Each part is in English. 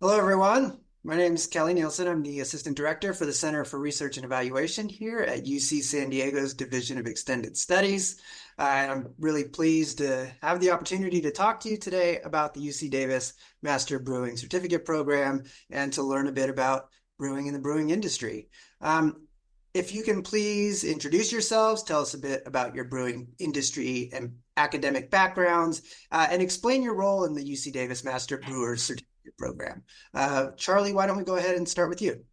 Hello, everyone. My name is Kelly Nielsen. I'm the Assistant Director for the Center for Research and Evaluation here at UC San Diego's Division of Extended Studies. And I'm really pleased to have the opportunity to talk to you today about the UC Davis Master Brewing Certificate Program and to learn a bit about brewing in the brewing industry. If you can please introduce yourselves, tell us a bit about your brewing industry and academic backgrounds, and explain your role in the UC Davis Master Brewer Certificate Program. Charlie, why don't we go ahead and start with you?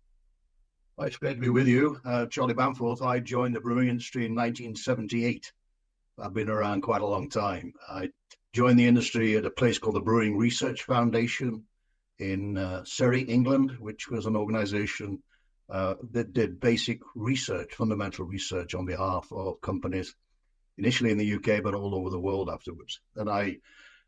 Well, it's great to be with you. Charlie Bamforth. I joined the brewing industry in 1978. I've been around quite a long time. I joined the industry at a place called the Brewing Research Foundation in Surrey, England, which was an organization that did basic research, fundamental research on behalf of companies, initially in the UK, but all over the world afterwards. And I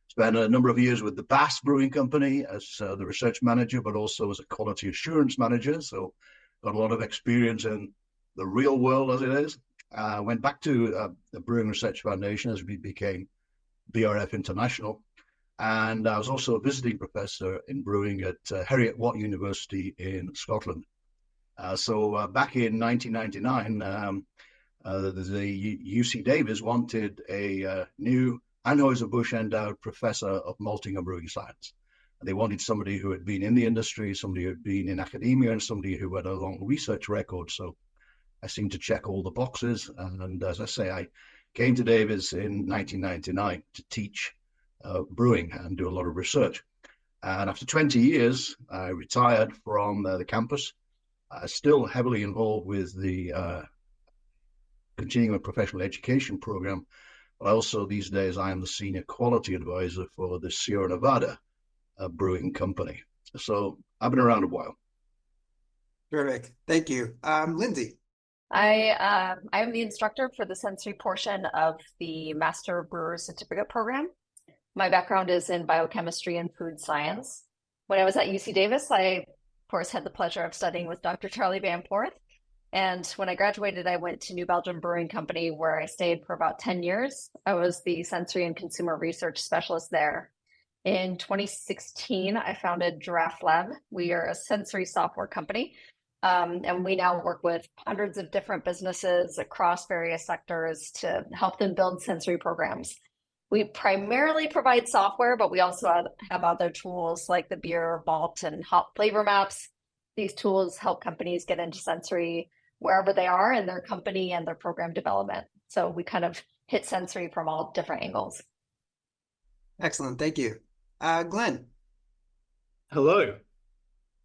spent a number of years with the Bass Brewing Company as the research manager, but also as a quality assurance manager. So got a lot of experience in the real world, as it is. Went back to the Brewing Research Foundation as we became BRF International. And I was also a visiting professor in brewing at Heriot-Watt University in Scotland. So back in 1999, the UC Davis wanted a new Anheuser-Busch endowed professor of malting and brewing science. And they wanted somebody who had been in the industry, somebody who had been in academia, and somebody who had a long research record. So I seemed to check all the boxes. And as I say, I came to Davis in 1999 to teach brewing and do a lot of research. And after 20 years, I retired from the campus. Still heavily involved with the continuing professional education program. But also these days, I am the senior quality advisor for the Sierra Nevada brewing company. So I've been around a while. Terrific. Thank you. Lindsey. I'm the instructor for the sensory portion of the Master Brewer Certificate Program. My background is in biochemistry and food science. When I was at UC Davis, I, of course, had the pleasure of studying with Dr. Charlie Bamforth. And when I graduated, I went to New Belgium Brewing Company, where I stayed for about 10 years. I was the sensory and consumer research specialist there. In 2016, I founded Giraffe Lab. We are a sensory software company, and we now work with hundreds of different businesses across various sectors to help them build sensory programs. We primarily provide software, but we also have other tools like the beer, malt, and hop flavor maps. These tools help companies get into sensory wherever they are in their company and their program development. So we kind of hit sensory from all different angles. Excellent. Thank you. Glenn. Hello.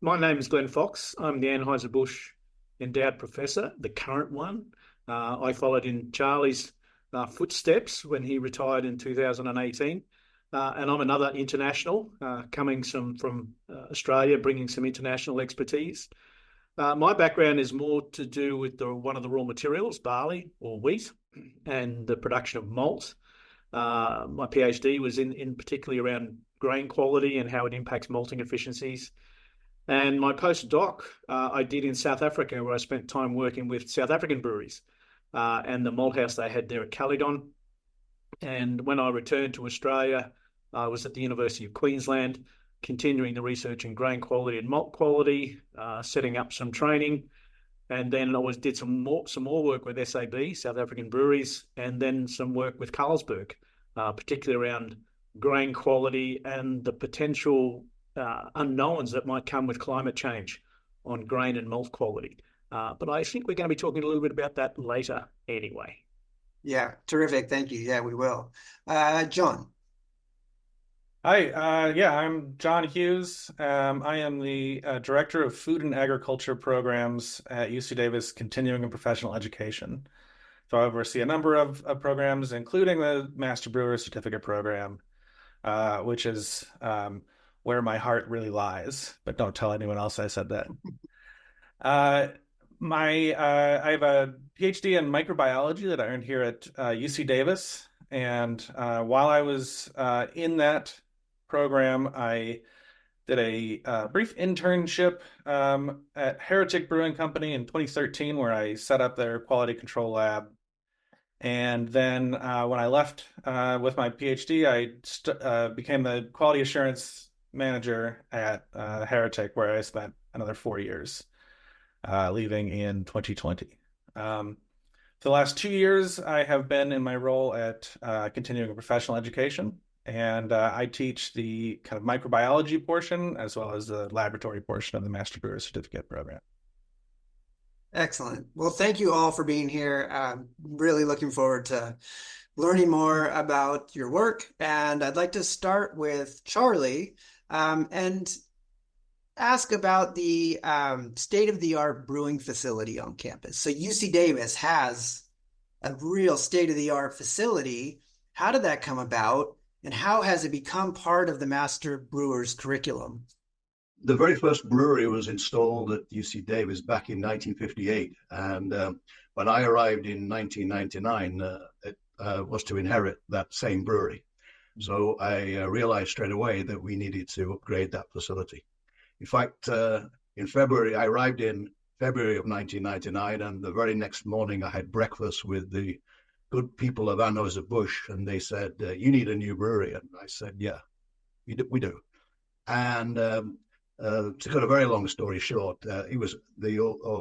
My name is Glen Fox. I'm the Anheuser-Busch endowed professor, the current one. I followed in Charlie's footsteps when he retired in 2018. And I'm another international coming from Australia, bringing some international expertise. My background is more to do with one of the raw materials, barley or wheat, and the production of malt. My PhD was in particularly around grain quality and how it impacts malting efficiencies. And my postdoc I did in South Africa, where I spent time working with South African breweries and the malt house they had there at Caledon. And when I returned to Australia, I was at the University of Queensland, continuing the research in grain quality and malt quality, setting up some training. And then I did some more work with SAB, South African Breweries, and then some work with Carlsberg, particularly around grain quality and the potential unknowns that might come with climate change on grain and malt quality. But I think we're going to be talking a little bit about that later anyway. Yeah, terrific. Thank you. Yeah, we will. John. Hi, I'm John Hughes. I am the Director of Food and Agriculture Programs at UC Davis Continuing and Professional Education. So I oversee a number of programs, including the Master Brewer Certificate Program, which is where my heart really lies, but don't tell anyone else I said that. I have a PhD in microbiology that I earned here at UC Davis. And while I was in that program, I did a brief internship at Heretic Brewing Company in 2013, where I set up their quality control lab. And then when I left with my PhD, I became the quality assurance manager at Heretic, where I spent another 4 years, leaving in 2020. For the last 2 years, I have been in my role at continuing professional education, and I teach the kind of microbiology portion as well as the laboratory portion of the Master Brewer Certificate program. Excellent. Well, thank you all for being here. I'm really looking forward to learning more about your work. And I'd like to start with Charlie and ask about the state-of-the-art brewing facility on campus. So UC Davis has a real state-of-the-art facility. How did that come about? And how has it become part of the Master Brewer's curriculum? The very first brewery was installed at UC Davis back in 1958. And when I arrived in 1999, it was to inherit that same brewery. So I realized straight away that we needed to upgrade that facility. In fact, in February, I arrived in February of 1999, and the very next morning I had breakfast with the good people of Anheuser-Busch, and they said, you need a new brewery. And I said, yeah, we do. And to cut a very long story short, it was the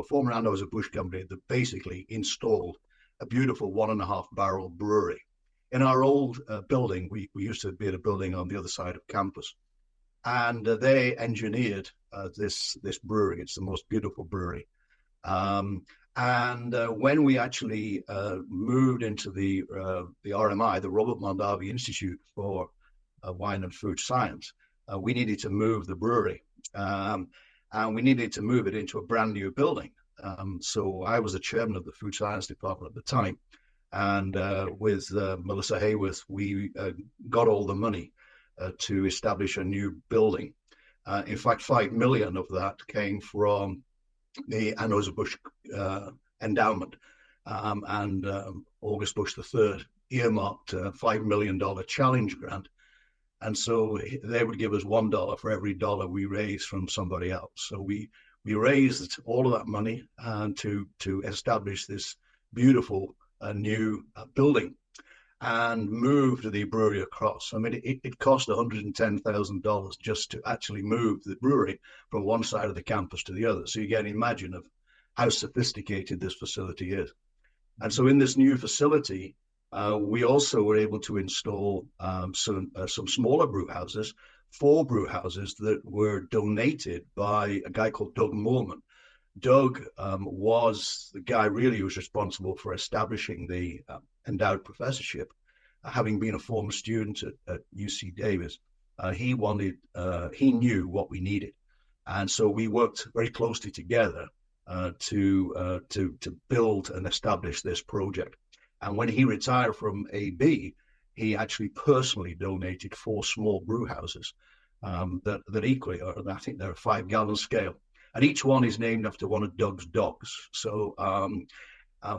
former Anheuser-Busch company that basically installed a beautiful 1.5 barrel brewery. In our old building, we used to be at a building on the other side of campus, and they engineered this brewery. It's the most beautiful brewery. And when we actually moved into the RMI, the Robert Mondavi Institute for Wine and Food Science, we needed to move the brewery. And we needed to move it into a brand new building. So I was the chairman of the food science department at the time. And with Melissa Hayworth, we got all the money to establish a new building. In fact, 5 million of that came from the Anheuser-Busch endowment. And August Bush III earmarked a $5 million challenge grant. And so they would give us $1 for every dollar we raised from somebody else. So we raised all of that money to establish this beautiful new building and moved the brewery across. I mean, it cost $110,000 just to actually move the brewery from one side of the campus to the other. So you can imagine of how sophisticated this facility is. And so in this new facility, we also were able to install some smaller brew houses, 4 brew houses that were donated by a guy called Doug Moorman. Doug was the guy really who was responsible for establishing the endowed professorship, having been a former student at UC Davis. He knew what we needed, and so we worked very closely together to build and establish this project. And when he retired from AB, he actually personally donated 4 small brew houses that equally are, I think they're a 5-gallon scale. And each one is named after one of Doug's dogs. So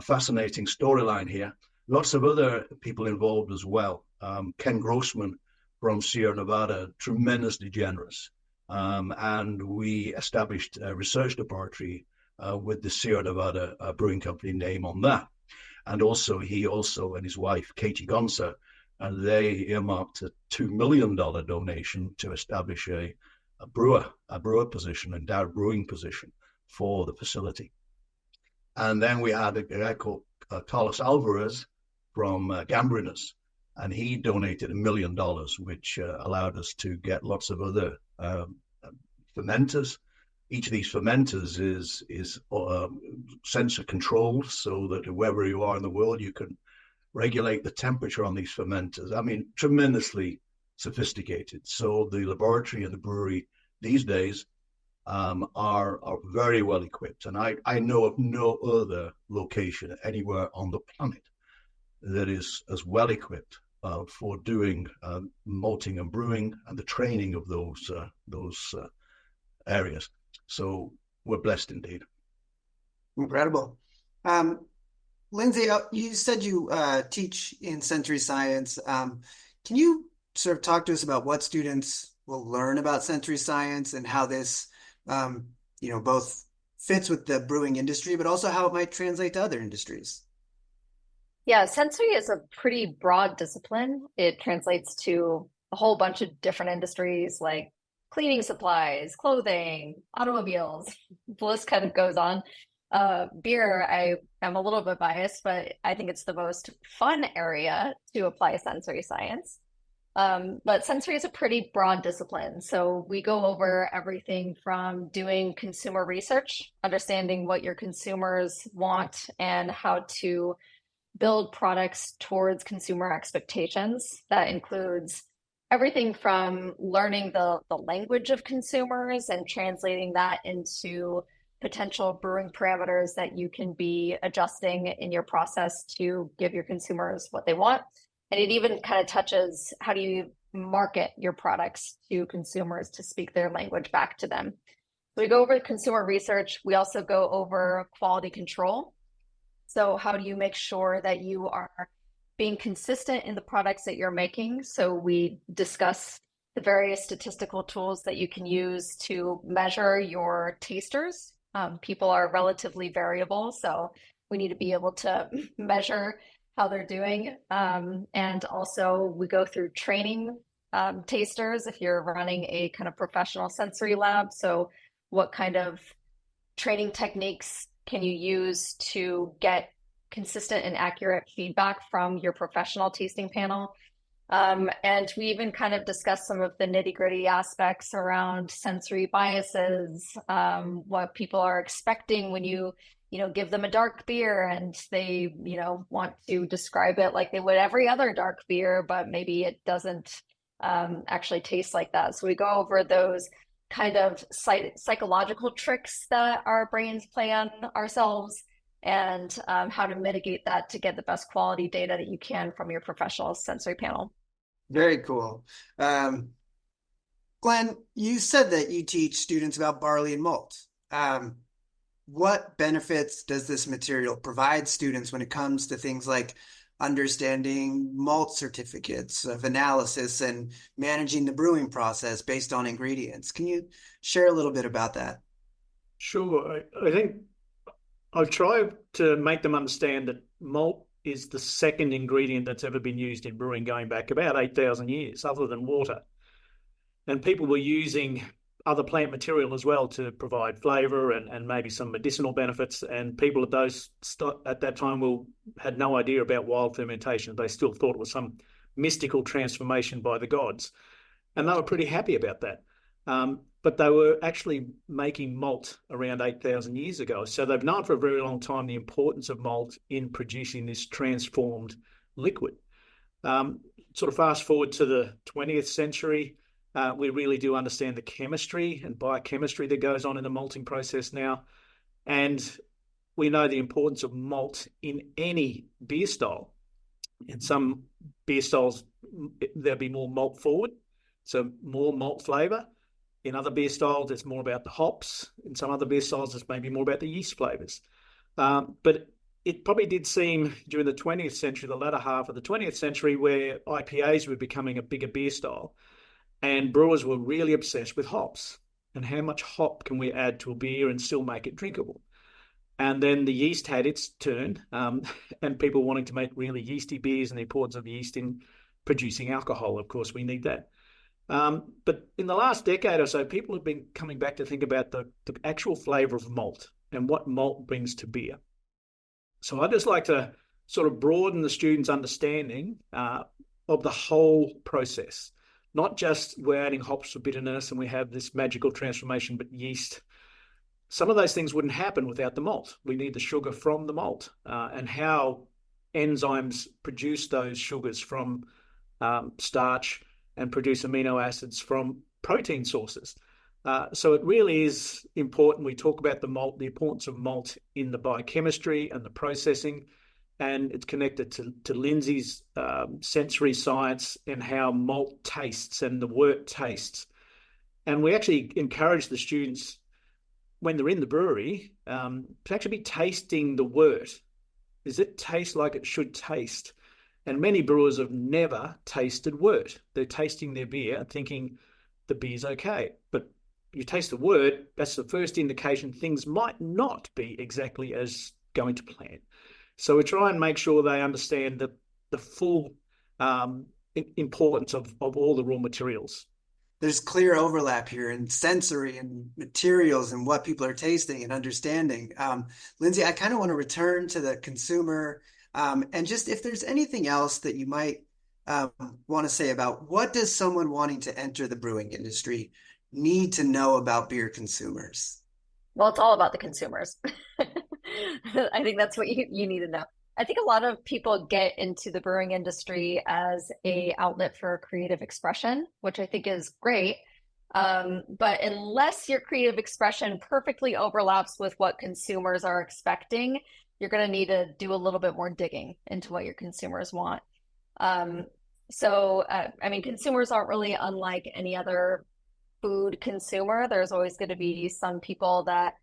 fascinating storyline here. Lots of other people involved as well. Ken Grossman from Sierra Nevada, tremendously generous. And we established a research laboratory with the Sierra Nevada Brewing Company name on that. And also, he and his wife, Katie Gonsa, and they earmarked a $2 million donation to establish a brewer position, endowed brewing position for the facility. And then we had a guy called Carlos Alvarez from Gambrinus, and he donated $1 million, which allowed us to get lots of other fermenters. Each of these fermenters is sensor controlled, so that wherever you are in the world, you can regulate the temperature on these fermenters. I mean, tremendously sophisticated. So the laboratory and the brewery these days are very well equipped. And I know of no other location anywhere on the planet that is as well equipped for doing malting and brewing and the training of those areas. So we're blessed indeed. Incredible. Lindsey, you said you teach in sensory science. Can you sort of talk to us about what students will learn about sensory science and how this, both fits with the brewing industry, but also how it might translate to other industries? Yeah, sensory is a pretty broad discipline. It translates to a whole bunch of different industries like cleaning supplies, clothing, automobiles, the list kind of goes on. Beer, I am a little bit biased, but I think it's the most fun area to apply sensory science. But sensory is a pretty broad discipline. So we go over everything from doing consumer research, understanding what your consumers want and how to build products towards consumer expectations. That includes everything from learning the language of consumers and translating that into potential brewing parameters that you can be adjusting in your process to give your consumers what they want. And it even kind of touches how do you market your products to consumers to speak their language back to them. So we go over consumer research. We also go over quality control. So how do you make sure that you are being consistent in the products that you're making? So we discuss the various statistical tools that you can use to measure your tasters. People are relatively variable, so we need to be able to measure how they're doing. And also we go through training tasters if you're running a kind of professional sensory lab. So what kind of training techniques can you use to get consistent and accurate feedback from your professional tasting panel? And we even kind of discussed some of the nitty-gritty aspects around sensory biases, what people are expecting when you give them a dark beer and they, want to describe it like they would every other dark beer, but maybe it doesn't actually taste like that. So we go over those kind of psychological tricks that our brains play on ourselves and how to mitigate that to get the best quality data that you can from your professional sensory panel. Very cool. Glenn, you said that you teach students about barley and malt. What benefits does this material provide students when it comes to things like understanding malt certificates of analysis and managing the brewing process based on ingredients? Can you share a little bit about that? Sure. I think I've tried to make them understand that malt is the second ingredient that's ever been used in brewing going back about 8,000 years, other than water. And people were using other plant material as well to provide flavour and maybe some medicinal benefits. And people at that time had no idea about wild fermentation. They still thought it was some mystical transformation by the gods. And they were pretty happy about that. But they were actually making malt around 8,000 years ago. So they've known for a very long time the importance of malt in producing this transformed liquid. Sort of fast forward to the 20th century, we really do understand the chemistry and biochemistry that goes on in the malting process now. And we know the importance of malt in any beer style. In some beer styles, there'll be more malt forward, so more malt flavour. In other beer styles, it's more about the hops. In some other beer styles, it's maybe more about the yeast flavours. But it probably did seem during the 20th century, the latter half of the 20th century, where IPAs were becoming a bigger beer style. And brewers were really obsessed with hops and how much hop can we add to a beer and still make it drinkable. And then the yeast had its turn, and people wanting to make really yeasty beers and the importance of yeast in producing alcohol. Of course, we need that. But in the last decade or so, people have been coming back to think about the actual flavour of malt and what malt brings to beer. So I'd just like to sort of broaden the students' understanding of the whole process. Not just we're adding hops for bitterness and we have this magical transformation, but yeast. Some of those things wouldn't happen without the malt. We need the sugar from the malt and how enzymes produce those sugars from starch and produce amino acids from protein sources. So it really is important. We talk about the malt, the importance of malt in the biochemistry and the processing, and it's connected to Lindsey's sensory science and how malt tastes and the wort tastes. And we actually encourage the students, when they're in the brewery, to actually be tasting the wort. Does it taste like it should taste? And many brewers have never tasted wort. They're tasting their beer and thinking the beer's okay. But you taste the wort, that's the first indication things might not be exactly as going to plan. So we try and make sure they understand the full importance of all the raw materials. there's clear overlap here in sensory and materials and what people are tasting and understanding. Lindsey, I kind of want to return to the consumer, and just if there's anything else that you might um, want to say about what does someone wanting to enter the brewing industry need to know about beer consumers? Well, it's all about the consumers. I think that's what you need to know. I think a lot of people get into the brewing industry as a outlet for creative expression, which I think is great. But unless your creative expression perfectly overlaps with what consumers are expecting, you're going to need to do a little bit more digging into what your consumers want. Um, I mean, consumers aren't really unlike any other food consumer. There's always going to be some people that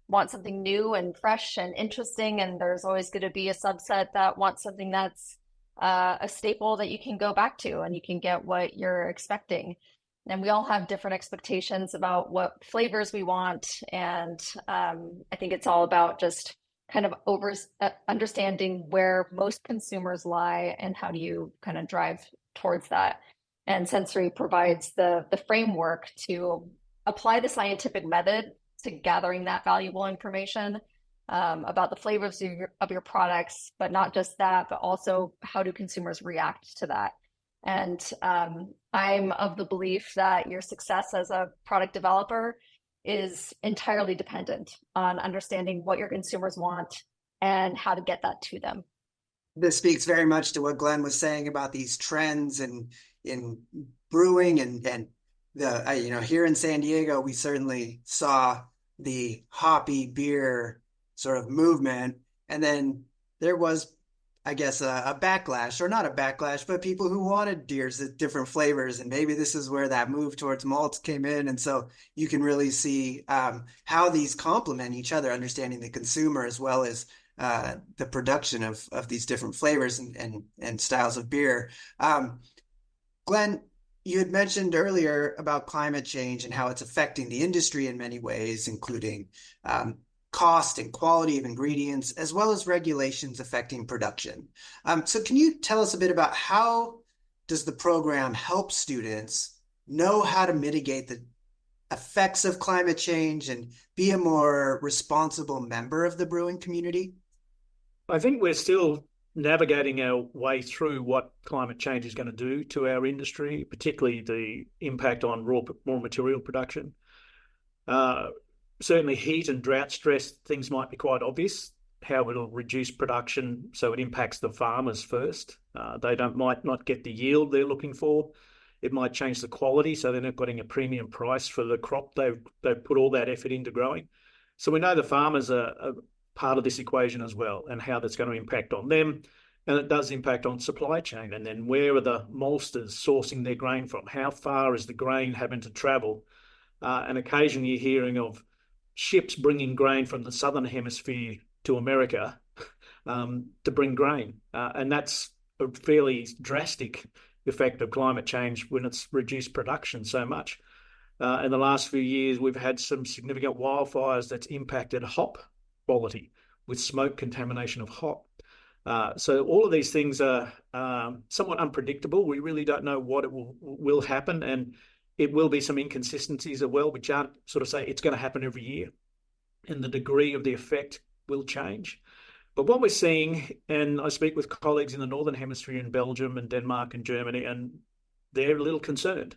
want something new and fresh and interesting, and there's always going to be a subset that wants something that's a staple that you can go back to and you can get what you're expecting. And we all have different expectations about what flavors we want, and I think it's all about just kind of understanding where most consumers lie and how do you kind of drive towards that. And sensory provides the framework to apply the scientific method to gathering that valuable information about the flavors of your products, but not just that, but also how do consumers react to that. And I'm of the belief that your success as a product developer is entirely dependent on understanding what your consumers want and how to get that to them. This speaks very much to what Glenn was saying about these trends and in brewing and the here in San Diego, we certainly saw the hoppy beer sort of movement, and then there was, I guess, a backlash, or not a backlash, but people who wanted beers at different flavors, and maybe this is where that move towards malts came in, and so you can really see how these complement each other, understanding the consumer as well as the production of these different flavors and styles of beer. Glenn, you had mentioned earlier about climate change and how it's affecting the industry in many ways, including cost and quality of ingredients, as well as regulations affecting production. So can you tell us a bit about how does the program help students know how to mitigate the effects of climate change and be a more responsible member of the brewing community? I think we're still navigating our way through what climate change is going to do to our industry, particularly the impact on raw material production. Certainly heat and drought stress things might be quite obvious, how it'll reduce production so it impacts the farmers first. They might not get the yield they're looking for. It might change the quality, so they're not getting a premium price for the crop they've put all that effort into growing. So we know the farmers are part of this equation as well, and how that's going to impact on them. And it does impact on supply chain. And then where are the maltsters sourcing their grain from? How far is the grain having to travel? And occasionally you're hearing of ships bringing grain from the southern hemisphere to America to bring grain. And that's a fairly drastic effect of climate change when it's reduced production so much. In the last few years, we've had some significant wildfires that's impacted hop quality with smoke contamination of hop. So all of these things are somewhat unpredictable. We really don't know what it will happen, and it will be some inconsistencies as well. We can't sort of say it's going to happen every year, and the degree of the effect will change. But what we're seeing, and I speak with colleagues in the Northern Hemisphere in Belgium and Denmark and Germany, and they're a little concerned.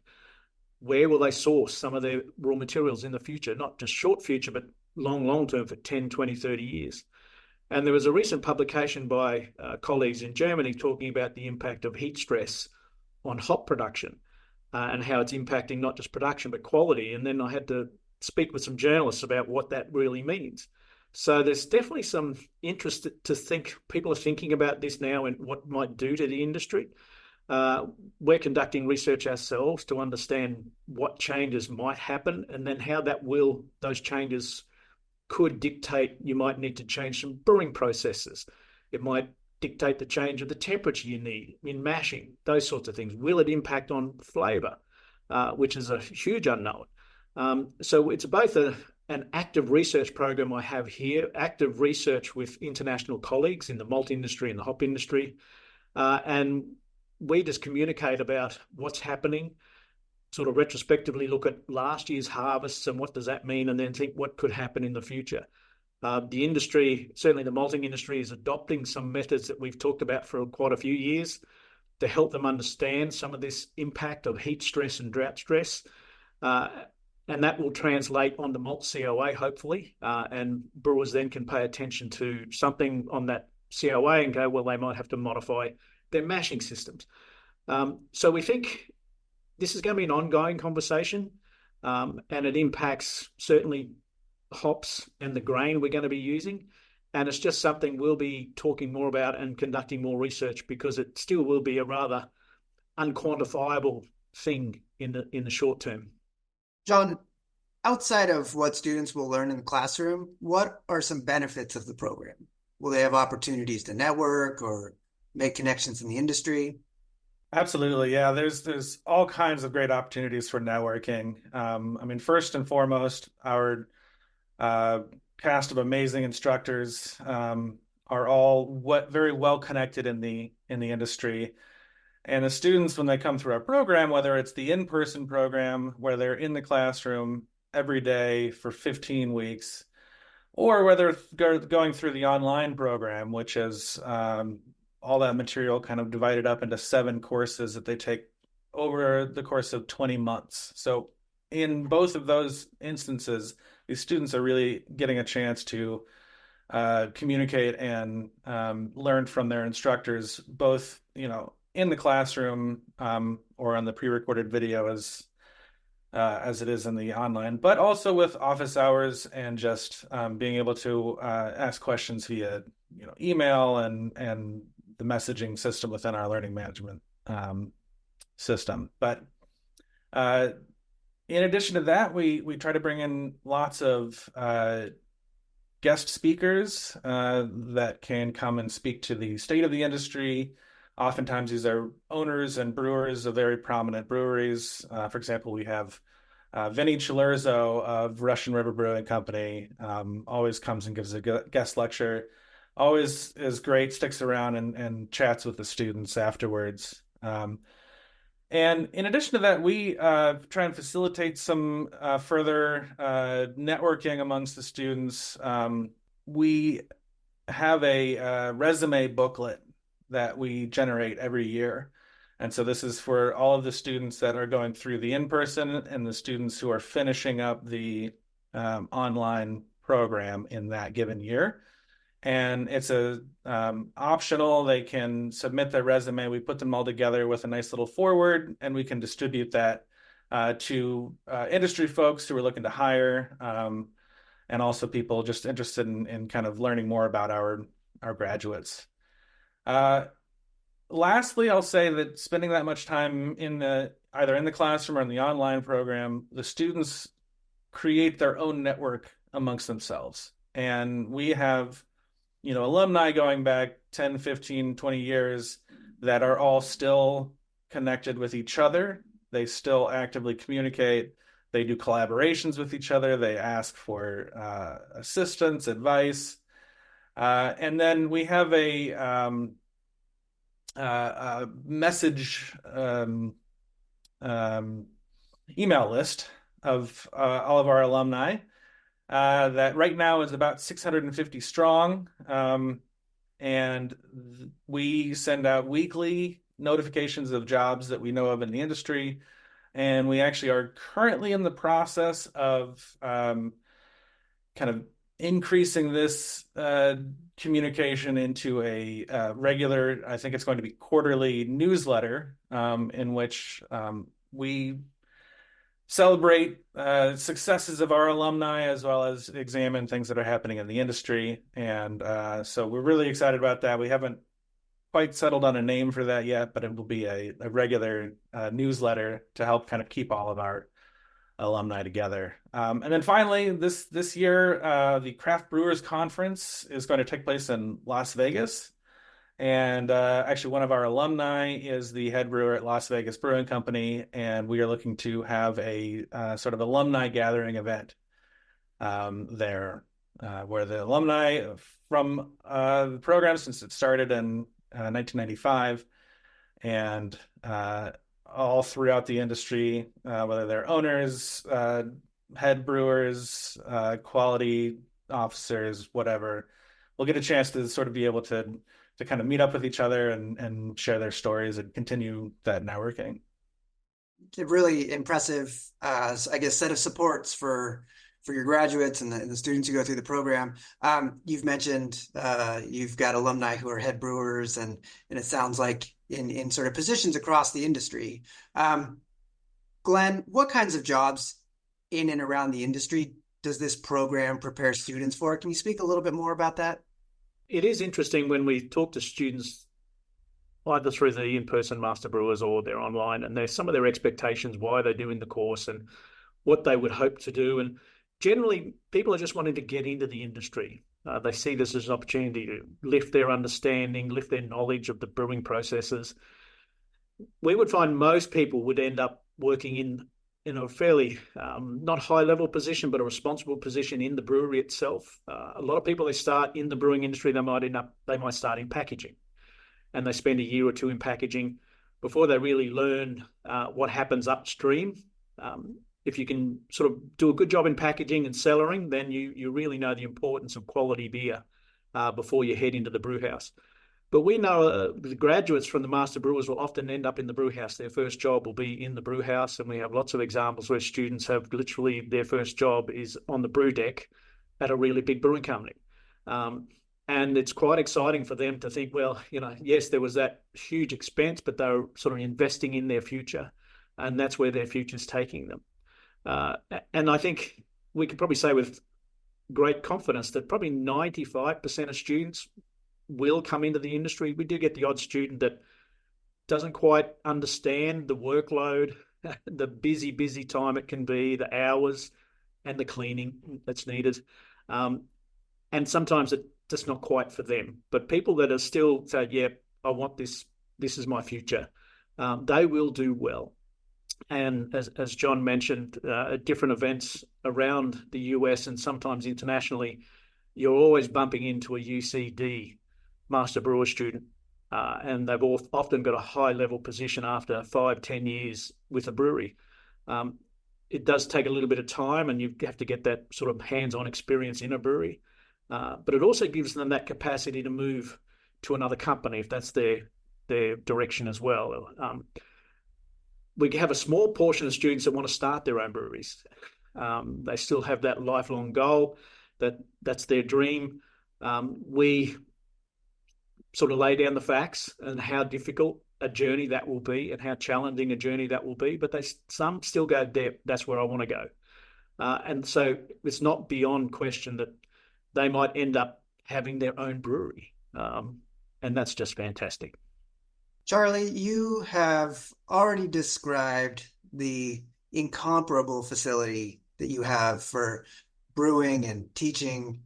Where will they source some of their raw materials in the future? Not just short future, but long term for 10, 20, 30 years. And there was a recent publication by colleagues in Germany talking about the impact of heat stress on hop production and how it's impacting not just production, but quality. And then I had to speak with some journalists about what that really means. So there's definitely some interest to think, people are thinking about this now and what it might do to the industry. We're conducting research ourselves to understand what changes might happen and then how those changes could dictate. You might need to change some brewing processes. It might dictate the change of the temperature you need in mashing, those sorts of things. Will it impact on flavour, which is a huge unknown? So it's both an active research program I have here, active research with international colleagues in the malt industry and the hop industry, and we just communicate about what's happening sort of retrospectively look at last year's harvests and what does that mean, and then think what could happen in the future. The industry, certainly the malting industry, is adopting some methods that we've talked about for quite a few years to help them understand some of this impact of heat stress and drought stress. And that will translate on the malt COA, hopefully. And brewers then can pay attention to something on that COA and go, well, they might have to modify their mashing systems. So we think this is going to be an ongoing conversation, and it impacts certainly hops and the grain we're going to be using. And it's just something we'll be talking more about and conducting more research, because it still will be a rather unquantifiable thing in the short term. John, outside of what students will learn in the classroom, what are some benefits of the program? Will they have opportunities to network or make connections in the industry? Absolutely. Yeah, there's all kinds of great opportunities for networking. I mean, first and foremost, our cast of amazing instructors are all very well connected in the industry. And the students, when they come through our program, whether it's the in-person program where they're in the classroom every day for 15 weeks, or whether going through the online program, which is all that material kind of divided up into 7 courses that they take over the course of 20 months. So in both of those instances, these students are really getting a chance to communicate and learn from their instructors, both, in the classroom or on the pre-recorded video as it is in the online, but also with office hours and just being able to ask questions via email and the messaging system within our learning management system. But in addition to that, we try to bring in lots of guest speakers that can come and speak to the state of the industry. Oftentimes, these are owners and brewers of very prominent breweries. For example, we have Vinny Chilurzo of Russian River Brewing Company. Always comes and gives a guest lecture. Always is great, sticks around and chats with the students afterwards. And in addition to that, we try and facilitate some further networking amongst the students. We have a resume booklet that we generate every year. And so this is for all of the students that are going through the in-person and the students who are finishing up the online program in that given year. And it's optional. They can submit their resume. We put them all together with a nice little foreword, and we can distribute that to industry folks who are looking to hire, and also people just interested in kind of learning more about our graduates. Lastly, I'll say that spending that much time either in the classroom or in the online program, the students create their own network amongst themselves. And we have alumni going back 10, 15, 20 years that are all still connected with each other. They still actively communicate. They do collaborations with each other. They ask for assistance, advice. And then we have a message email list of all of our alumni. That right now is about 650 strong. And we send out weekly notifications of jobs that we know of in the industry. And we actually are currently in the process of kind of increasing this communication into a regular, I think it's going to be quarterly newsletter, in which we celebrate successes of our alumni as well as examine things that are happening in the industry. And so we're really excited about that. We haven't quite settled on a name for that yet, but it will be a regular newsletter to help kind of keep all of our alumni together. And then finally, this year, the Craft Brewers Conference is going to take place in Las Vegas. And actually, one of our alumni is the head brewer at Las Vegas Brewing Company, and we are looking to have a sort of alumni gathering event there, where the alumni from the program, since it started in 1995, and all throughout the industry, whether they're owners, head brewers, quality officers, whatever, will get a chance to sort of be able to kind of meet up with each other and share their stories and continue that networking. A really impressive, I guess, set of supports for your graduates and the students who go through the program. You've mentioned you've got alumni who are head brewers, and it sounds like in sort of positions across the industry. Glenn, what kinds of jobs in and around the industry does this program prepare students for? Can you speak a little bit more about that? It is interesting when we talk to students, either through the in-person master brewers or they're online, and there's some of their expectations, why they're doing the course and what they would hope to do. And generally, people are just wanting to get into the industry. They see this as an opportunity to lift their understanding, lift their knowledge of the brewing processes. We would find most people would end up working in a fairly not high-level position, but a responsible position in the brewery itself. A lot of people, they start in the brewing industry, they might start in packaging, and they spend a year or two in packaging before they really learn what happens upstream. If you can sort of do a good job in packaging and cellaring, then you really know the importance of quality beer before you head into the brew house. But we know the graduates from the master brewers will often end up in the brew house. Their first job will be in the brew house, and we have lots of examples where students have literally their first job is on the brew deck at a really big brewing company. And it's quite exciting for them to think, well, yes, there was that huge expense, but they're sort of investing in their future, and that's where their future's taking them. And I think we could probably say with great confidence that probably 95% of students will come into the industry. We do get the odd student that doesn't quite understand the workload, the busy time it can be, the hours and the cleaning that's needed. And sometimes it's just not quite for them. But people that are still say, yeah, I want this, this is my future, they will do well. And as John mentioned, at different events around the US and sometimes internationally, you're always bumping into a UCD master brewer student, and they've often got a high-level position after 5-10 years with a brewery. It does take a little bit of time, and you have to get that sort of hands-on experience in a brewery. But it also gives them that capacity to move to another company if that's their direction as well. We have a small portion of students that want to start their own breweries. They still have that lifelong goal, that's their dream. We sort of lay down the facts and how difficult a journey that will be and how challenging a journey that will be, but some still go, that's where I want to go. And so it's not beyond question that they might end up having their own brewery. And that's just fantastic. Charlie, you have already described the incomparable facility that you have for brewing and teaching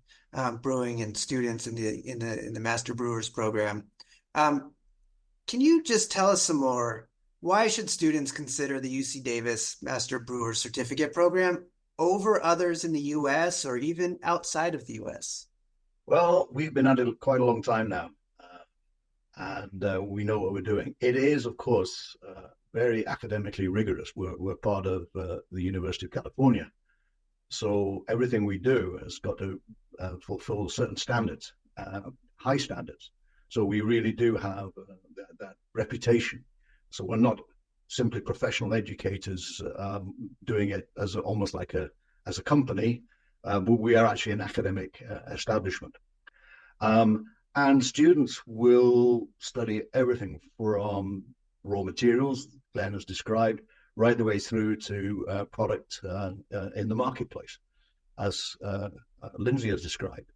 brewing and students in the Master Brewers program. Can you just tell us some more? Why should students consider the UC Davis Master Brewers Certificate program over others in the U.S. or even outside of the U.S.? Well, we've been at it quite a long time now. And we know what we're doing. It is, of course, very academically rigorous. We're part of the University of California. So everything we do has got to fulfill certain standards, high standards. So we really do have that reputation. So we're not simply professional educators doing it as almost like as a company, but we are actually an academic establishment. And students will study everything from raw materials, Glenn has described, right the way through to product in the marketplace, as Lindsey has described.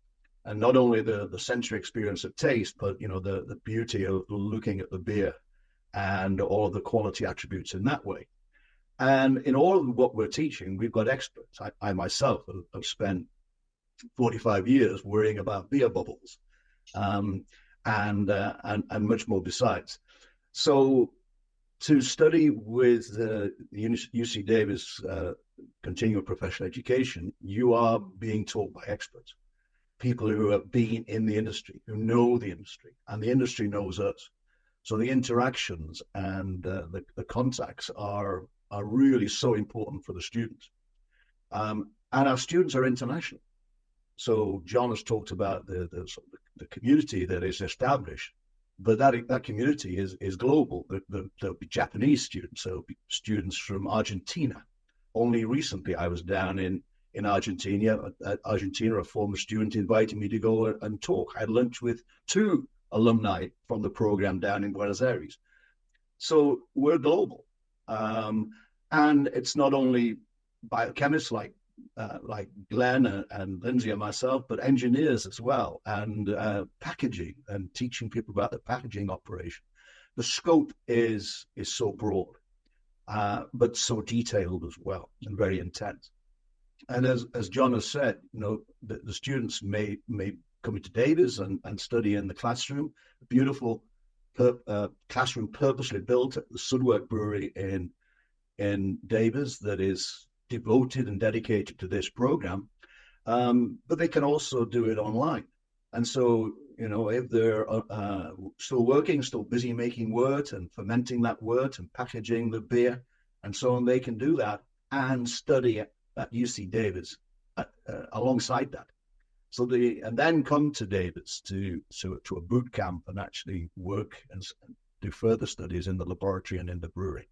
And not only the sensory experience of taste, but the beauty of looking at the beer and all of the quality attributes in that way. And in all of what we're teaching, we've got experts. I myself have spent 45 years worrying about beer bubbles. And much more besides. So to study with the UC Davis continuing professional education, you are being taught by experts, people who have been in the industry, who know the industry, and the industry knows us. So the interactions and the contacts are really so important for the students. And our students are international. So John has talked about the community that is established, but that community is global. There'll be Japanese students, there'll be students from Argentina. Only recently I was down in Argentina. A former student invited me to go and talk. I had lunch with 2 alumni from the program down in Buenos Aires. So we're global. And it's not only biochemists like Glenn and Lindsey and myself, but engineers as well, and packaging and teaching people about the packaging operation. The scope is so broad, but so detailed as well, and very intense. And as John has said, the students may come into Davis and study in the classroom. A beautiful classroom purposely built at the Sudwork Brewery in Davis that is devoted and dedicated to this program, but they can also do it online. And so, if they're still working, still busy making wort and fermenting that wort and packaging the beer and so on, they can do that and study at UC Davis alongside that. And then come to Davis to a boot camp and actually work and do further studies in the laboratory and in the brewery.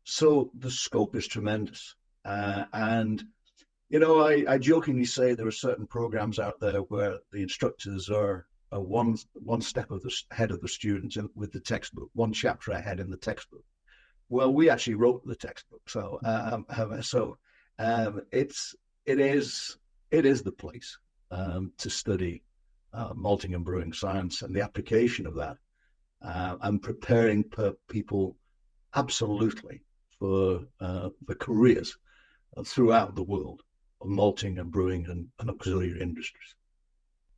So the scope is tremendous. And I jokingly say there are certain programs out there where the instructors are one step ahead of the students with the textbook, one chapter ahead in the textbook. Well, we actually wrote the textbook, so it is the place to study malting and brewing science and the application of that, and preparing people absolutely for careers throughout the world of malting and brewing and auxiliary industries.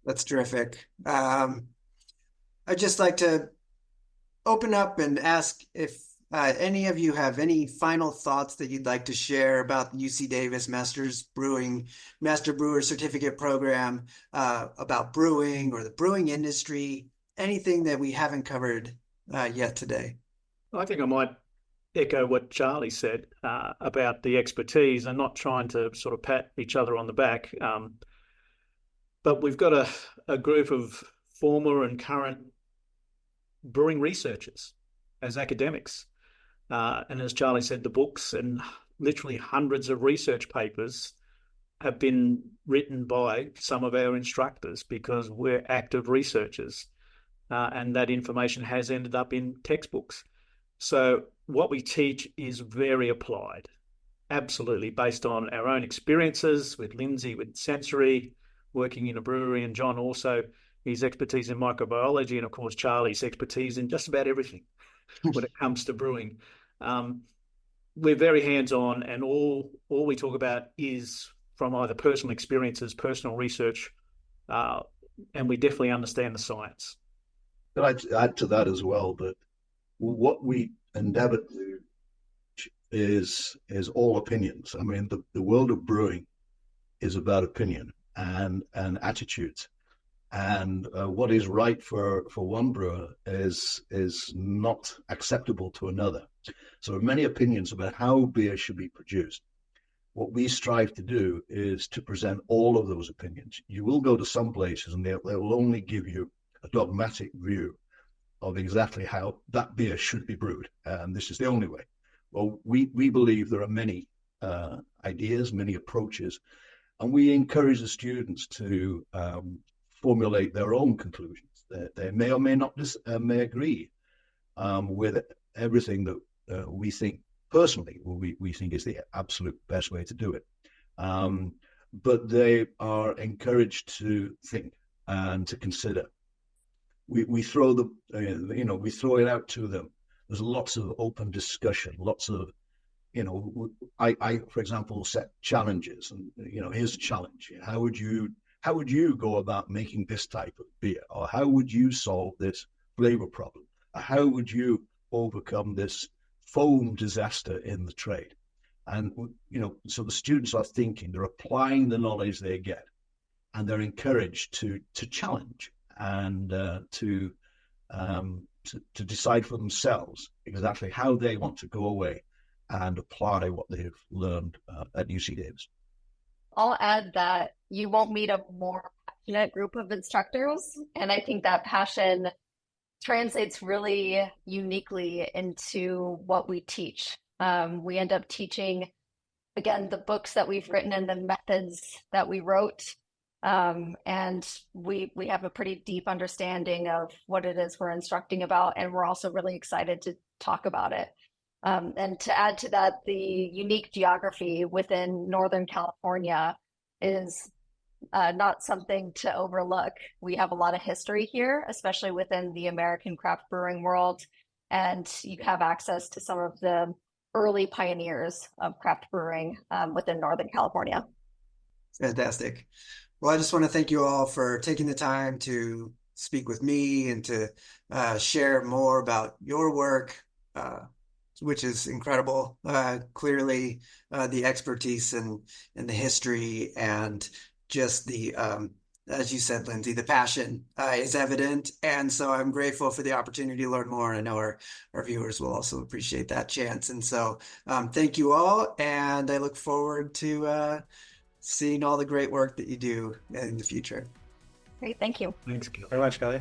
That's terrific. I'd just like to open up and ask if any of you have any final thoughts that you'd like to share about the UC Davis Master Brewer Certificate Program, about brewing or the brewing industry, anything that we haven't covered yet today. I think I might echo what Charlie said about the expertise, and not trying to sort of pat each other on the back. But we've got a group of former and current brewing researchers as academics. And as Charlie said, the books and literally hundreds of research papers have been written by some of our instructors because we're active researchers. And that information has ended up in textbooks. So what we teach is very applied, absolutely based on our own experiences with Lindsey, with sensory, working in a brewery, and John also, his expertise in microbiology, and of course Charlie's expertise in just about everything when it comes to brewing. We're very hands-on, and all we talk about is from either personal experiences, personal research, and we definitely understand the science. I'd add to that as well that what we endeavor to do is all opinions. I mean, the world of brewing is about opinion and attitudes. And what is right for one brewer is not acceptable to another. So there are many opinions about how beer should be produced. What we strive to do is to present all of those opinions. You will go to some places and they will only give you a dogmatic view of exactly how that beer should be brewed, and this is the only way. Well, we believe there are many ideas, many approaches, and we encourage the students to formulate their own conclusions. They may or may not may agree with everything that we think personally, we think is the absolute best way to do it. But they are encouraged to think and to consider. We throw we throw it out to them. There's lots of open discussion, lots of, I for example set challenges, and here's a challenge. How would you go about making this type of beer, or how would you solve this flavor problem, or how would you overcome this foam disaster in the trade? And so the students are thinking, they're applying the knowledge they get, and they're encouraged to challenge and to to decide for themselves exactly how they want to go away and apply what they've learned at UC Davis. I'll add that you won't meet a more passionate group of instructors. And I think that passion translates really uniquely into what we teach. We end up teaching, again, the books that we've written and the methods that we wrote. And we have a pretty deep understanding of what it is we're instructing about, and we're also really excited to talk about it. And to add to that, the unique geography within Northern California is not something to overlook. We have a lot of history here, especially within the American craft brewing world, and you have access to some of the early pioneers of craft brewing within Northern California. Fantastic. Well, I just want to thank you all for taking the time to speak with me and to share more about your work, which is incredible. Clearly, the expertise and the history and just the, as you said, Lindsey, the passion is evident. And so I'm grateful for the opportunity to learn more. And I know our viewers will also appreciate that chance. And so thank you all. And I look forward to seeing all the great work that you do in the future. Great. Thank you. Thanks, Kelly. Very much, Kelly.